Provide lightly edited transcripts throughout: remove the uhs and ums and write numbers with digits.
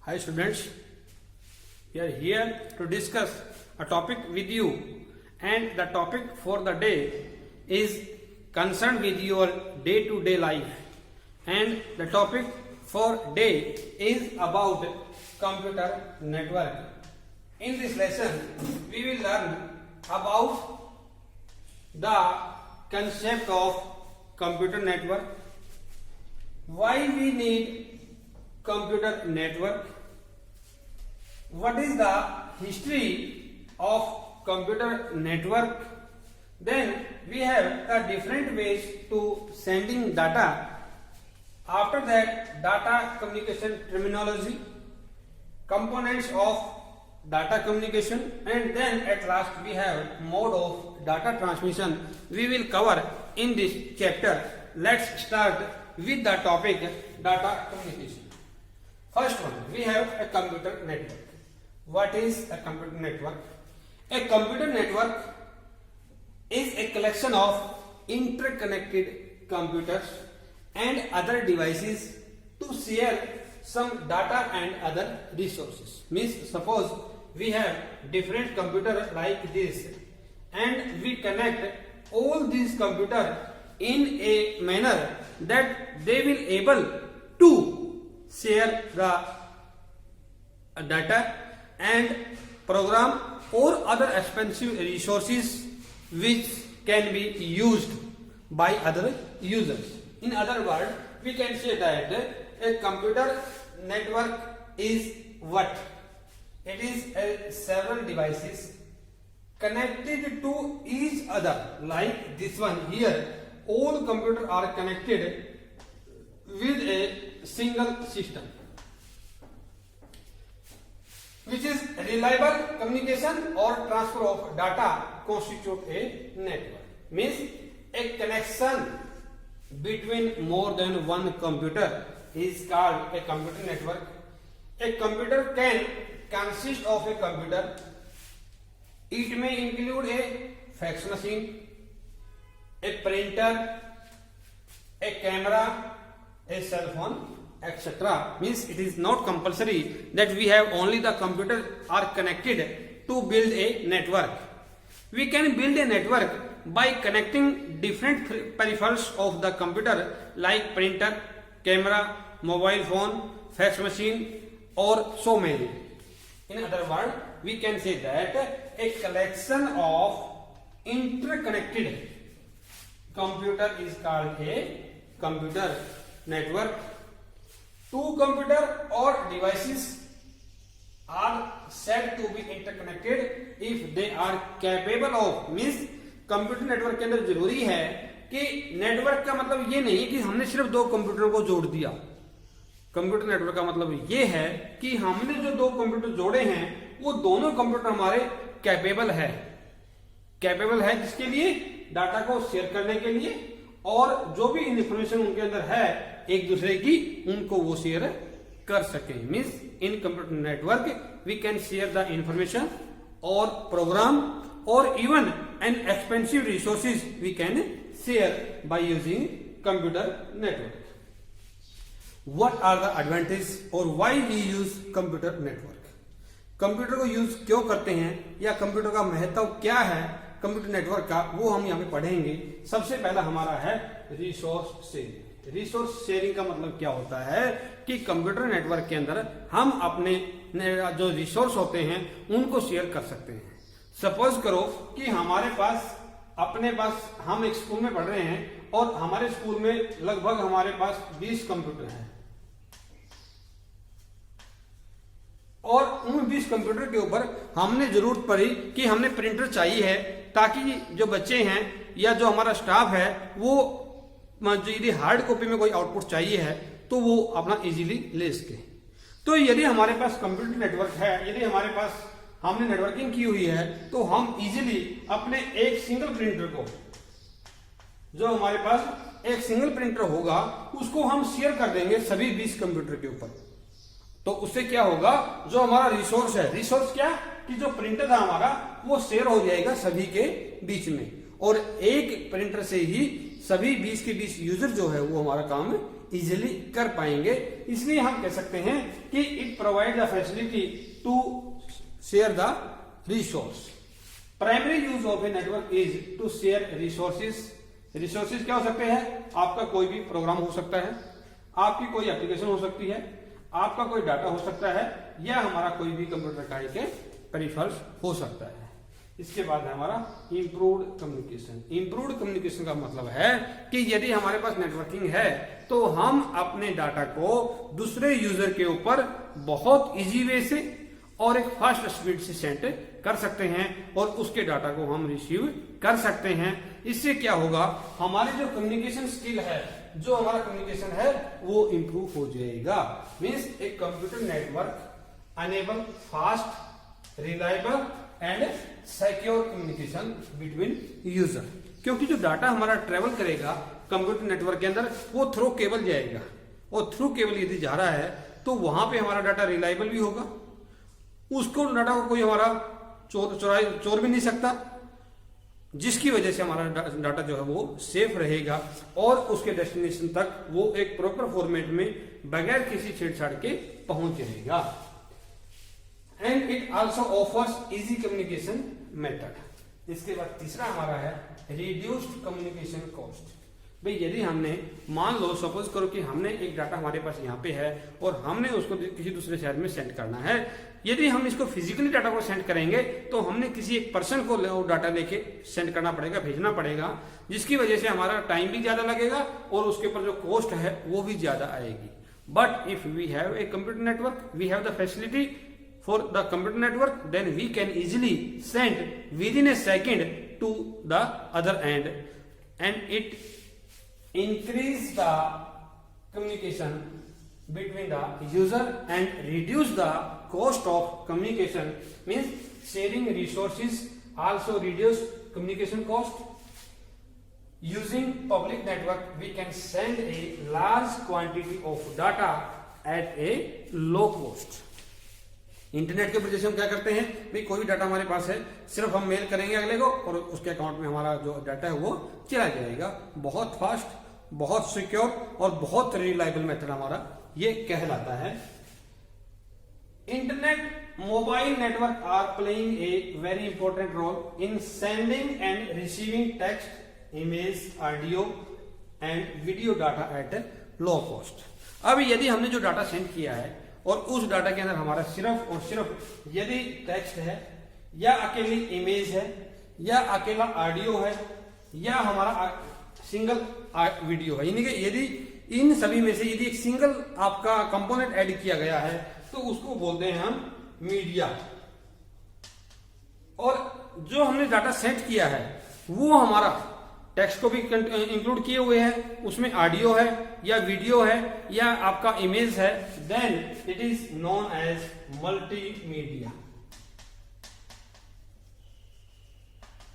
Hi students, we are here to discuss a topic with you, and the topic for the day is concerned with your day-to-day life, and the topic for day is about computer network. In this lesson we will learn about the concept of computer network, why we need computer network, what is the history of computer network. Then we have the different ways to sending data. After that, data communication terminology, components of data communication, and then at last we have mode of data transmission. We will cover in this chapter. Let's start with the topic data communication. First one, we have a computer network. What is a computer network? A computer network is a collection of interconnected computers and other devices to share some data and other resources. Means suppose we have different computers like this, and we connect all these computers in a manner that they will able to share the data and program or other expensive resources which can be used by other users. In other words, we can say that a computer network is what? It is several devices connected to each other, like this one here. All computers are connected with a single system, which is reliable communication or transfer of data constitute a network. Means a connection between more than one computer is called a computer network. A computer can consist of a computer. It may include a fax machine, a printer, a camera, a cell phone, etc. Means it is not compulsory that we have only the computer are connected to build a network. We can build a network by connecting different peripherals of the computer like printer, camera, mobile phone, fax machine, or so many. In other words, we can say that a collection of interconnected computer is called a computer network. Two computer or devices are said to be interconnected if they are capable of. Means computer network के अंदर जरूरी है कि network का मतलब ये नहीं कि हमने सिर्फ दो कंप्यूटर को जोड़ दिया. कंप्यूटर नेटवर्क का मतलब ये है कि हमने जो दो कंप्यूटर जोड़े हैं वो दोनों कंप्यूटर हमारे कैपेबल है जिसके लिए डाटा को शेयर करने के लिए, और जो भी इंफॉर्मेशन उनके अंदर है एक दूसरे की उनको वो शेयर कर सके. Means in computer network we can share the information और प्रोग्राम और even an expensive resources we can share by using computer network. What are the advantage और why we use computer network? Computer को use क्यों करते हैं या computer का महत्व क्या है कंप्यूटर नेटवर्क का, वो हम यहाँ पे पढ़ेंगे. सबसे पहला हमारा है रिसोर्स शेयरिंग. रिसोर्स शेयरिंग का मतलब क्या होता है कि कंप्यूटर नेटवर्क के अंदर हम अपने जो रिसोर्स होते हैं उनको शेयर कर सकते हैं. सपोज करो कि हमारे पास हम एक स्कूल में पढ़ रहे हैं और हमारे स्कूल में लगभग हमारे पास 20 कंप्यूटर हैं, और उन 20 कंप्यूटर के ऊपर हमने जरूरत पड़ी कि हमने प्रिंटर चाहिए है ताकि जो बच्चे हैं या जो हमारा स्टाफ है वो यदि हार्ड कॉपी में कोई आउटपुट चाहिए है तो वो अपना इजीली ले सके. तो यदि हमारे पास कंप्यूटर नेटवर्क है, यदि हमारे पास हमने नेटवर्किंग की हुई है, तो हम इजीली अपने एक सिंगल प्रिंटर को, जो हमारे पास एक सिंगल प्रिंटर होगा उसको हम शेयर कर देंगे सभी 20 कंप्यूटर के ऊपर. तो उससे क्या होगा, जो हमारा रिसोर्स है, रिसोर्स क्या कि जो प्रिंटर था हमारा वो शेयर हो जाएगा सभी के बीच में, और एक प्रिंटर से ही सभी 20 के 20 यूजर जो है वो हमारा काम इजिली कर पाएंगे। इसलिए हम कह सकते हैं कि it provide the facility to share the resource. Primary use of a network is to share resources. Resources क्या हो सकते हैं? आपका कोई भी प्रोग्राम हो सकता है, आपकी कोई एप्लीकेशन हो सकती है, आपका कोई डाटा हो सकता है, या हमारा कोई भी कंप्यूटर का एक पेरिफेरल्स हो सकता है। इसके बाद है हमारा इंप्रूव्ड कम्युनिकेशन। इंप्रूव्ड कम्युनिकेशन का मतलब है कि यदि हमारे पास नेटवर्किंग है तो हम अपने डाटा को दूसरे यूजर के ऊपर बहुत इजी वे से और एक फास्ट स्पीड से सेंड कर सकते हैं और उसके डाटा को हम रिसीव कर सकते हैं। इससे क्या होगा, हमारी जो कम्युनिकेशन स्किल है, जो हमारा कम्युनिकेशन है वो इंप्रूव हो जाएगा। Means a computer network enable fast, reliable and secure communication between user. क्योंकि जो डाटा हमारा ट्रेवल करेगा कंप्यूटर नेटवर्क के अंदर वो थ्रू केबल जाएगा, और थ्रू केबल यदि जा रहा है तो वहां पे हमारा डाटा रिलायबल भी होगा, उसको डाटा को कोई हमारा चोर भी नहीं सकता, जिसकी वजह से हमारा डाटा जो है वो सेफ रहेगा और उसके डेस्टिनेशन तक वो एक प्रॉपर फॉर्मेट में बगैर किसी छेड़छाड़ के पहुंच जाएगा। And it also offers easy communication method. इसके बाद तीसरा हमारा है रिड्यूस्ड कम्युनिकेशन कॉस्ट। भाई यदि हमने मान लो सपोज करो कि हमने एक डाटा हमारे पास यहाँ पे है और हमने उसको किसी दूसरे शहर में सेंड करना है, यदि हम इसको फिजिकली डाटा को सेंड करेंगे तो हमने किसी एक पर्सन को डाटा लेके सेंड करना पड़ेगा, भेजना पड़ेगा, जिसकी वजह से हमारा टाइम भी ज्यादा लगेगा और उसके ऊपर जो कॉस्ट है वो भी ज्यादा आएगी। But if we have a computer network, we have the facility for the computer network, then we can easily send within a second to the other end, and it increase the communication between the user and reduce the cost of communication. Means sharing resources also reduce communication cost. Using public network we can send a large quantity of data at a low cost. Internet के वजह से हम क्या करते हैं, भाई कोई भी डाटा हमारे पास है, सिर्फ हम मेल करेंगे अगले को और उसके अकाउंट में हमारा जो डाटा है वो चला जाएगा। बहुत फास्ट, बहुत सिक्योर और बहुत रिलायबल मेथड हमारा ये कहलाता है। Internet mobile network are playing a very important role in sending and receiving text, image, audio and video data at low cost. अब यदि हमने जो डाटा सेंड किया है और उस डाटा के अंदर हमारा सिर्फ और सिर्फ यदि टेक्स्ट है या अकेली इमेज है या अकेला ऑडियो है या हमारा सिंगल वीडियो है, यानी कि यदि इन सभी में से यदि एक सिंगल आपका कंपोनेंट ऐड किया गया है तो उसको बोलते हैं हम मीडिया। और जो हमने डाटा सेंड किया है वो हमारा टेक्स्ट को भी इंक्लूड किए हुए है, उसमें ऑडियो है या वीडियो है या आपका इमेज है, then it is known as multimedia.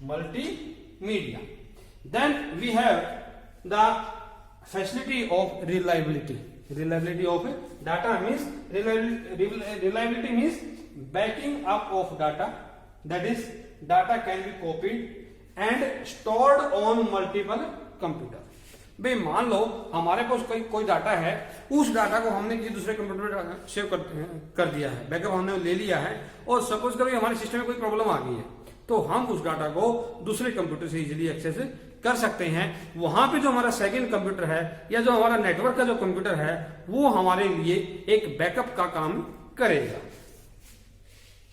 Multimedia. Then we have the facility of reliability. Reliability of data means reliability means backing up of data, that is data can be copied and stored on multiple computer. भाई मान लो हमारे पास कोई data है, उस data को हमने किसी दूसरे कंप्यूटर में सेव कर दिया है, बैकअप हमने ले लिया है, और सपोज करो हमारे सिस्टम में कोई प्रॉब्लम आ गई है तो हम उस डाटा को दूसरे कंप्यूटर से इजीली एक्सेस कर सकते हैं। वहां पे जो हमारा सेकंड कंप्यूटर है या जो हमारा नेटवर्क का जो कंप्यूटर है वो हमारे लिए एक बैकअप का काम करेगा।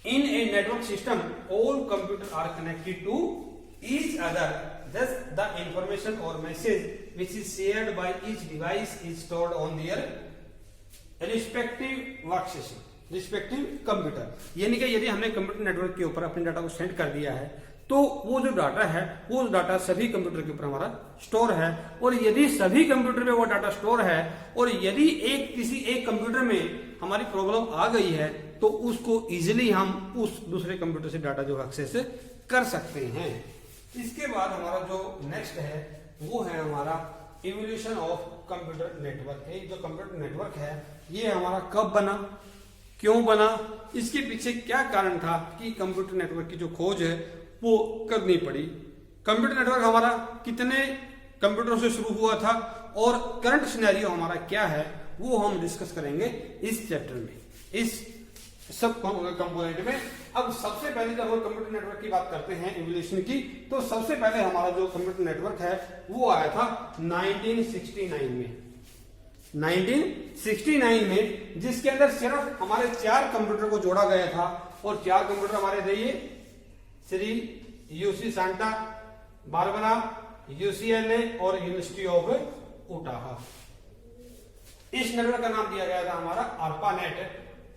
In a network system all computer are connected to each other, thus the information or message which is shared by each device is stored on their respective workstation, respective computer। यानी कि यदि हमने computer network के ऊपर अपने data को send कर दिया है तो वो जो डाटा है वो डाटा सभी कंप्यूटर के ऊपर हमारा स्टोर है, और यदि सभी कंप्यूटर पे वो डाटा स्टोर है और यदि किसी एक कंप्यूटर में हमारी प्रॉब्लम आ गई है तो उसको इजिली हम उस दूसरे कंप्यूटर से डाटा जो एक्सेस कर सकते हैं। इसके बाद हमारा जो नेक्स्ट है वो है हमारा इवोल्यूशन ऑफ कंप्यूटर नेटवर्क। एक जो कंप्यूटर नेटवर्क है ये हमारा कब बना, क्यों बना, इसके पीछे क्या कारण था कि कंप्यूटर नेटवर्क की जो खोज है वो करनी पड़ी। कंप्यूटर नेटवर्क हमारा कितने कंप्यूटरों से शुरू हुआ था और करंट सिनेरियो हमारा क्या है, वो हम डिस्कस करेंगे इस चैप्टर में, इस सब कंपोनेंट में। अब सबसे पहले जब हम कंप्यूटर नेटवर्क की बात करते हैं इवोल्यूशन की, तो सबसे पहले हमारा जो कंप्यूटर नेटवर्क है वो आया था 1969 में। 1969 में, जिसके अंदर सिर्फ हमारे 4 कंप्यूटर को जोड़ा गया था, और 4 कंप्यूटर हमारे थे ये Shri UC Santa Barbara, UCLA और यूनिवर्सिटी ऑफ ओटाहा। इस नेटवर्क का नाम दिया गया था हमारा ARPANET।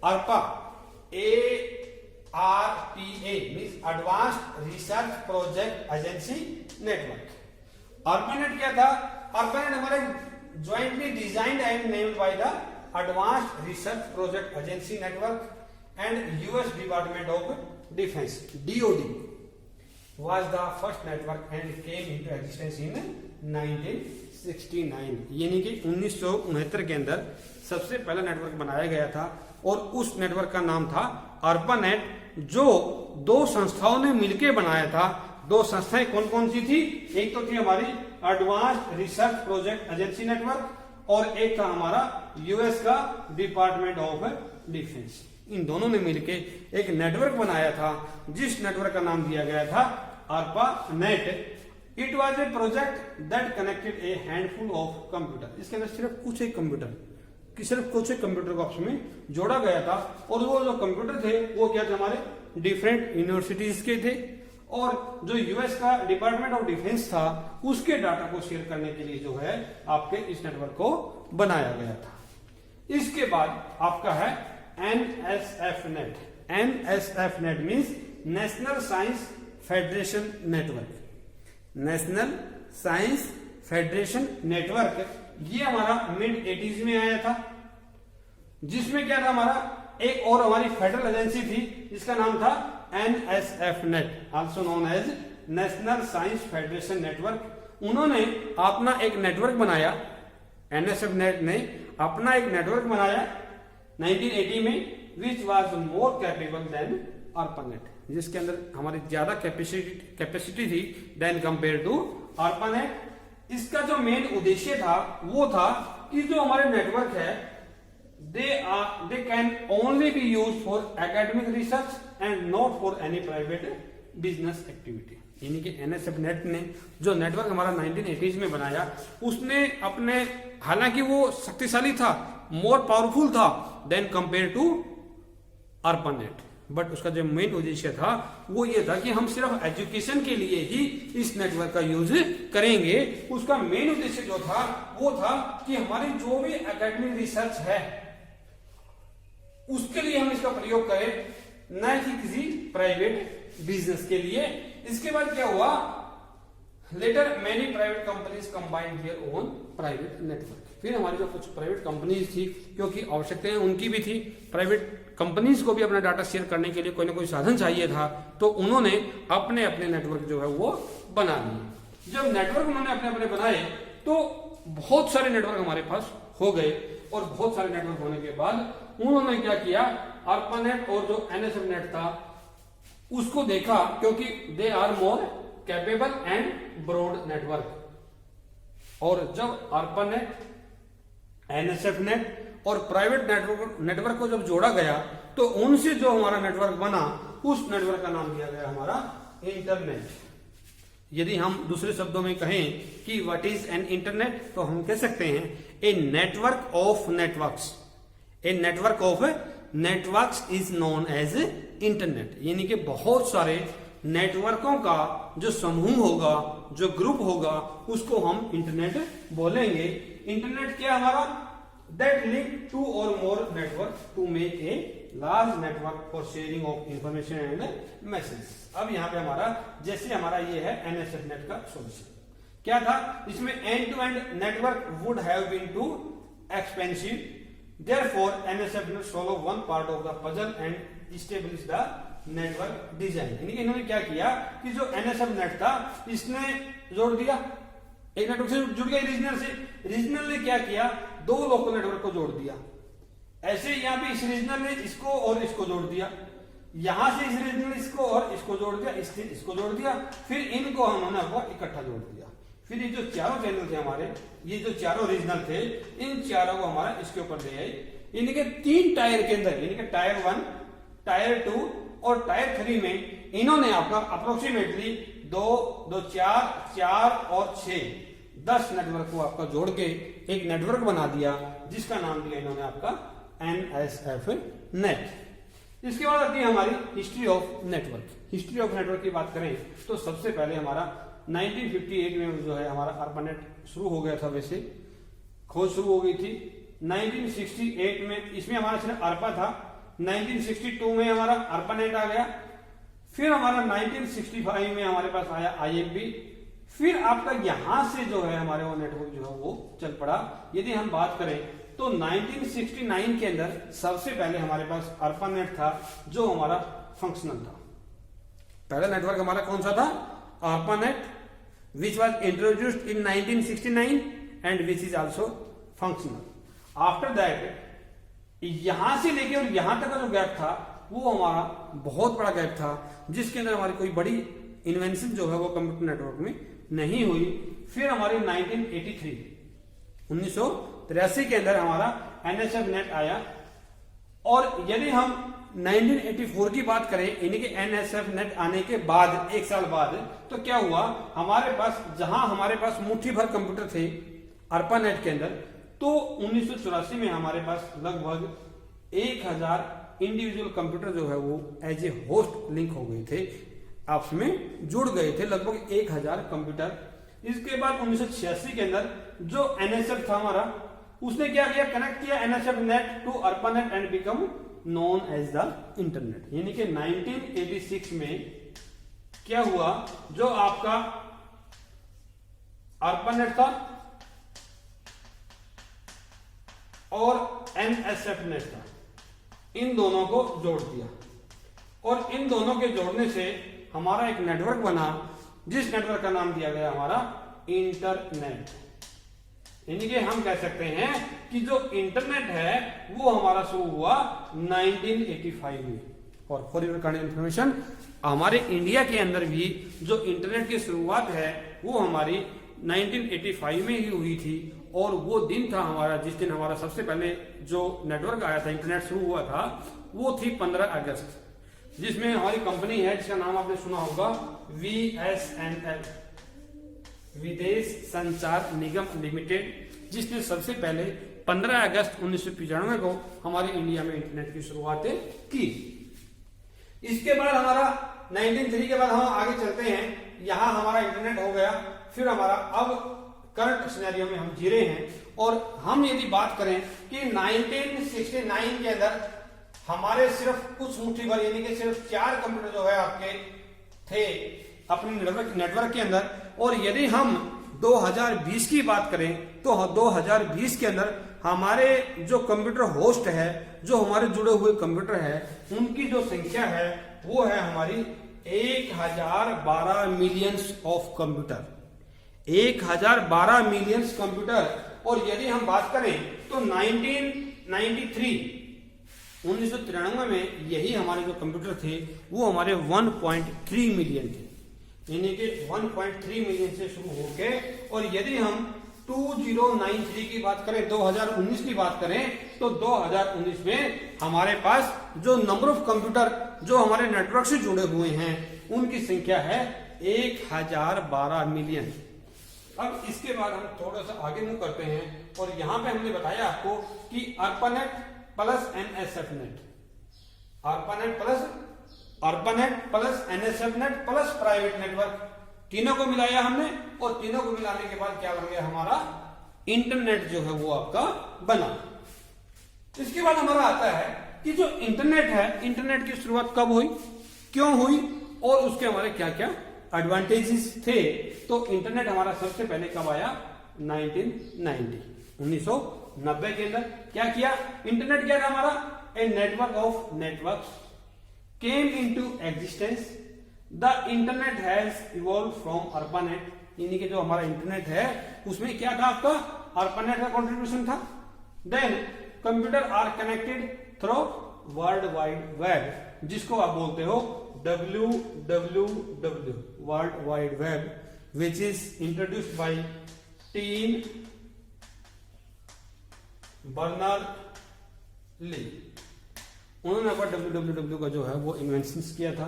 ARPA ARPA means advanced research project agency network. ARPANET क्या था? ARPANEट हमारे jointly designed and named by the Advanced Research Project Agency Network and US Department of Defense (DoD) was the first network and came into existence in 1969। यानी कि 1969 के अंदर सबसे पहला network बनाया गया था, और उस नेटवर्क का नाम था ARPANET, जो 2 संस्थाओं ने मिलकर बनाया था। 2 संस्थाएं कौन कौन सी थी? एक तो थी हमारी advanced research project agency network, और एक था हमारा यूएस का डिपार्टमेंट ऑफ डिफेंस। इन दोनों ने मिलकर एक नेटवर्क बनाया था, जिस नेटवर्क का नाम दिया गया था ARPANET। It was a project that connected A handful of computer. इसके अंदर सिर्फ कुछ एक कंप्यूटर को आपस में जोड़ा गया था, और वो जो कंप्यूटर थे वो क्या थे? हमारे डिफरेंट यूनिवर्सिटीज के थे, और जो यूएस का डिपार्टमेंट ऑफ डिफेंस था उसके डाटा को शेयर करने के लिए जो है आपके इस नेटवर्क को बनाया गया था। इसके बाद आपका है NSFNet। NSFNet means national science federation network. National science federation network, ये हमारा मिड 80s में आया था, जिसमें क्या था? हमारा एक और हमारी फेडरल एजेंसी थी जिसका नाम था NSFNet, also known as national science federation network. उन्होंने अपना एक नेटवर्क बनाया, NSFNet ने अपना एक नेटवर्क बनाया 1980 में, which was more capable than ARPANET, जिसके अंदर हमारी ज्यादा कैपेसिटी थी देन कंपेयर टू ARPANET। इसका जो मेन उद्देश्य था वो था कि जो हमारे नेटवर्क है they can only be used for academic research and not for any private business activity। यानी कि NSFNet ने जो नेटवर्क हमारा 1980s में बनाया, उसने अपने, हालांकि वो शक्तिशाली था, मोर पावरफुल था than compare to ARPANET, but उसका जो मेन उद्देश्य था वो ये था कि हम सिर्फ एजुकेशन के लिए ही इस नेटवर्क का यूज करेंगे। उसका मेन उद्देश्य जो था वो था कि हमारी जो भी एकेडमिक रिसर्च है उसके लिए हम इसका प्रयोग करें, न कि किसी प्राइवेट बिजनेस के लिए। इसके बाद क्या हुआ? Later many private companies combined their own private network. फिर हमारी जो कुछ प्राइवेट कंपनीज थी, क्योंकि आवश्यकताएं उनकी भी थी, प्राइवेट कंपनीज को भी अपना डाटा शेयर करने के लिए कोई ना कोई साधन चाहिए था, तो उन्होंने अपने अपने नेटवर्क जो है वो बना लिए। जब नेटवर्क उन्होंने अपने अपने बनाए तो बहुत सारे नेटवर्क हमारे पास हो गए, और बहुत सारे नेटवर्क होने के बाद उन्होंने क्या किया? ARPANET और जो NSFNet था उसको देखा, क्योंकि they are more capable and broad network. और जब ARPANET, NSFNet और प्राइवेट नेटवर्क को जब जोड़ा गया तो उनसे जो हमारा नेटवर्क बना, उस नेटवर्क का नाम दिया गया हमारा इंटरनेट। यदि हम दूसरे शब्दों में कहें कि व्हाट इज एन इंटरनेट, तो हम कह सकते हैं a network of networks. A network of networks is known as internet. यानी कि बहुत सारे नेटवर्कों का जो समूह होगा, जो ग्रुप होगा, उसको हम इंटरनेट बोलेंगे। इंटरनेट क्या हमारा? दैट लिंक टू और more network to make a large network for sharing of information and message. अब यहाँ पे हमारा, जैसे हमारा ये है NSFNet का सोल्यूशन क्या था? इसमें end to end network would have been too expensive, therefore NSFNet solve one part of the puzzle and establish the network design. यानी कि इन्होंने क्या किया कि जो NSFNet था इसने जोड़ दिया, एक नेटवर्क से जुड़ गया रीजनल से। रीजनल ने क्या किया? 2 लोकल नेटवर्क को जोड़ दिया। ऐसे यहां पे इस रीजनल ने इसको और इसको जोड़ दिया। यहां से इस रीजनल इसको और इसको जोड़ दिया, इसको जोड़ दिया, फिर इनको हमने इकट्ठा जोड़ दिया। फिर ये जो चारों चैनल थे हमारे, ये जो चारों रीजनल थे, इन चारों को हमारा इसके ऊपर ले आए। इनके 3 टायर के अंदर, इनके टायर 1, टायर 2 और टायर 3 में इन्होंने आपका अप्रोक्सीमेटली 2, 2, 4 और 6, 10 नेटवर्क को आपका जोड़ के एक नेटवर्क बना दिया, जिसका नाम दिया इन्होंने आपका NSF नेट। इसके बाद आती है हमारी history of network. History of network की बात करें तो सबसे पहले हमारा 1958 में जो है हमारा ARPANET शुरू हो गया था, वैसे खोज शुरू हो गई थी। 1968 में इसमें हमारा सिर्फ ARPA था। 1962 में हमारा ARPANET आ गया। फिर हमारा 1965 में हमारे पास आया IMP। फिर आपका यहां से जो है हमारे वो नेटवर्क जो है वो चल पड़ा। यदि हम बात करें तो 1969 के अंदर सबसे पहले हमारे पास ARPANET था, जो हमारा फंक्शनल था। पहला नेटवर्क हमारा कौन सा था? ARPANET, which was introduced in 1969 and which is also functional. After that, यहां से लेके और यहां तक का जो गैप था वो हमारा बहुत बड़ा गैप था, जिसके अंदर हमारी कोई बड़ी इन्वेंशन जो है वो कंप्यूटर नेटवर्क में नहीं हुई। फिर हमारे 1983 के अंदर हमारा NSF नेट आया। और यदि हम 1984 की बात करें, इनके NSF नेट आने के बाद 1 साल बाद, तो क्या हुआ, हमारे पास जहां हमारे पास मुट्ठी भर कंप्यूटर थे ARPANET के अंदर, तो 1984 में हमारे पास लगभग 1000 इंडिविजुअल कंप्यूटर जो है वो एज ए होस्ट लिंक हो गए थे, आपस में जुड़ गए थे, लगभग 1000 कंप्यूटर। इसके बाद 1986 के अंदर जो NSF था हमारा, उसने क्या किया, कनेक्ट किया NSF net to ARPANET and become known as the internet. यानी कि 1986 में क्या हुआ, जो आपका ARPANET था और NSF नेट था, इन दोनों को जोड़ दिया। और इन दोनों के जोड़ने से हमारा एक नेटवर्क बना, जिस नेटवर्क का नाम दिया गया हमारा इंटरनेट। यानी कि हम कह सकते हैं कि जो इंटरनेट है वो हमारा शुरू हुआ 1985 में। और फॉर योर काइंड इंफॉर्मेशन, हमारे इंडिया के अंदर भी जो इंटरनेट की शुरुआत है वो हमारी 1985 में ही हुई थी। और वो दिन था हमारा जिस दिन हमारा सबसे पहले जो नेटवर्क आया था, इंटरनेट शुरू हुआ था, वो थी 15 अगस्त, जिसमें हमारी कंपनी है जिसका नाम आपने सुना होगा VSNL, विदेश संचार निगम लिमिटेड, जिसने सबसे पहले 15 अगस्त 1995 को हमारे इंडिया में इंटरनेट की शुरुआत की। इसके बाद हमारा 1993 के बाद हम आगे चलते हैं, यहां हमारा इंटरनेट हो गया। फिर हमारा अब करंट सिनेरियो में हम जी रहे हैं। और हम यदि बात करें कि 1969 के अंदर हमारे सिर्फ कुछ मुट्ठी भर, यानी कि सिर्फ 4 कंप्यूटर जो है आपके थे अपने नेटवर्क के अंदर। और यदि हम 2020 की बात करें तो 2020 के अंदर हमारे जो कंप्यूटर होस्ट है, जो हमारे जुड़े हुए कंप्यूटर है, उनकी जो संख्या है वो है हमारी 1012 millions of computer, 1012 millions computer. और यदि हम बात करें तो 1993 में यही हमारे जो कंप्यूटर थे वो हमारे 1.3 मिलियन थे, यानी कि 1.3 मिलियन से शुरू होके। और यदि हम 2093 की बात करें, 2019 की बात करें, तो 2019 में हमारे पास जो नंबर ऑफ कंप्यूटर जो हमारे नेटवर्क से जुड़े हुए हैं उनकी संख्या है 1012 मिलियन। अब इसके बाद हम थोड़ा सा आगे मूव करते हैं और यहां पे हमने बताया आपको कि ARPANET plus NSF net, ARPANET plus NSF net plus private network, तीनों को मिलाया हमने। और तीनों को मिलाने के बाद क्या बन गया, हमारा इंटरनेट जो है वो आपका बना। इसके बाद हमारा आता है कि जो इंटरनेट है, इंटरनेट की शुरुआत कब हुई, क्यों हुई और उसके हमारे क्या क्या एडवांटेजेस थे। तो इंटरनेट हमारा सबसे पहले कब आया, 1990 के अंदर। क्या किया, इंटरनेट क्या था हमारा, a network of networks came into existence. The internet has evolve from ARPANET, यानी कि जो हमारा इंटरनेट है उसमें क्या था, आपका ARPANET का कंट्रीब्यूशन था। Then computer are connected through world wide web, जिसको आप बोलते हो WWW world wide web, which is introduced by Tim Berners-Lee. उन्होंने आपका WWW का जो है वो इन्वेंशन किया था।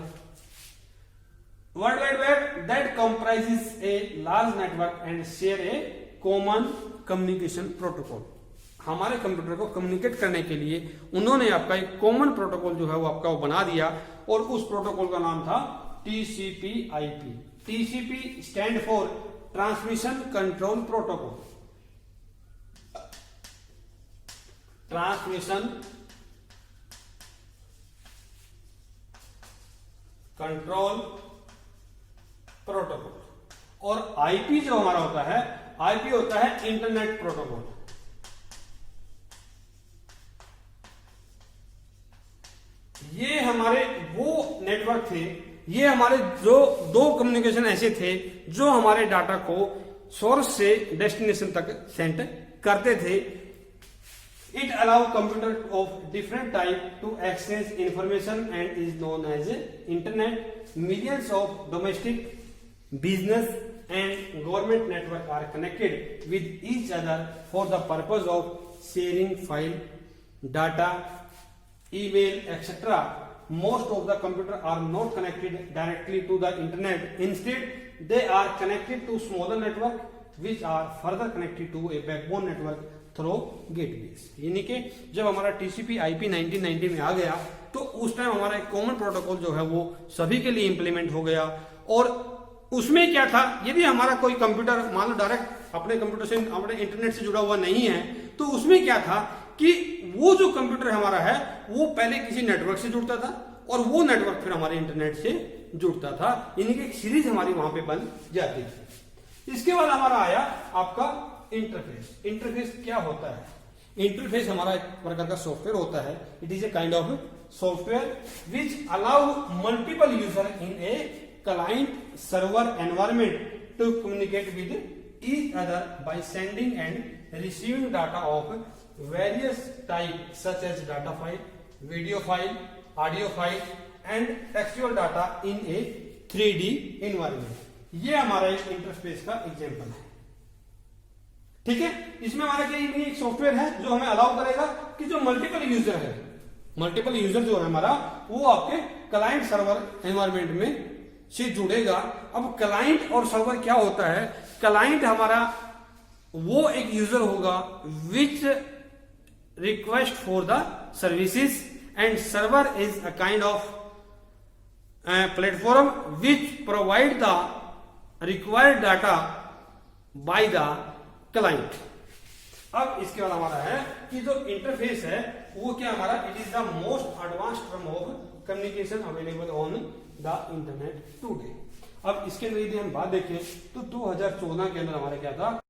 World wide web that comprises A large network and share A common communication protocol. हमारे कंप्यूटर को कम्युनिकेट करने के लिए उन्होंने आपका एक कॉमन प्रोटोकॉल जो है वो आपका वो बना दिया, और उस प्रोटोकॉल का नाम था TCP/IP। TCP stand for transmission control protocol. Transmission control protocol. और आईपी जो हमारा होता है, आईपी होता है इंटरनेट प्रोटोकॉल। ये हमारे वो नेटवर्क थे, ये हमारे जो दो कम्युनिकेशन ऐसे थे जो हमारे डाटा को सोर्स से डेस्टिनेशन तक सेंड करते थे। It allow computer of different type to exchange information and is known as internet. Millions of domestic business and government network are connected with each other for the purpose of sharing file, data, email, etc. Most of the computers are not connected directly to the internet. Instead, they are connected to smaller network which are further connected to a backbone network through gateways. यानी कि जब हमारा TCP/IP 1990 में आ गया तो उस time हमारा एक कॉमन प्रोटोकॉल जो है वो सभी के लिए इंप्लीमेंट हो गया। और उसमें क्या था, यदि हमारा कोई कंप्यूटर मान लो डायरेक्ट अपने कंप्यूटर से अपने इंटरनेट से जुड़ा हुआ नहीं है, तो उसमें क्या था कि वो जो कंप्यूटर हमारा है वो पहले किसी नेटवर्क से जुड़ता था और वो नेटवर्क फिर हमारे इंटरनेट से जुड़ता था, यानी कि एक सीरीज हमारी वहां पे बन जाती थी। इसके बाद हमारा आया आपका इंटरफेस। इंटरफेस क्या होता है? इंटरफेस हमारा एक प्रकार का सॉफ्टवेयर होता है। It is a kind of software which allow multiple user in A client server environment to communicate with each other by sending and receiving data of various types such as data file, video file, audio file and textual data in a 3D environment। ये हमारा एक interface का example है। ठीक है, इसमें हमारा क्या एक सॉफ्टवेयर है जो हमें अलाउ करेगा कि जो मल्टीपल यूजर है, मल्टीपल यूजर जो है हमारा वो आपके क्लाइंट सर्वर एनवायरमेंट में से जुड़ेगा। अब क्लाइंट और सर्वर क्या होता है? क्लाइंट हमारा वो एक यूजर होगा which request for the services and server is a kind of platform which provide the required data by the client. अब इसके बाद हमारा है कि जो इंटरफेस है वो क्या हमारा, it is the most advanced form of communication available on the internet today. अब इसके अंदर यदि हम बात देखें तो 2014 के अंदर हमारा क्या था,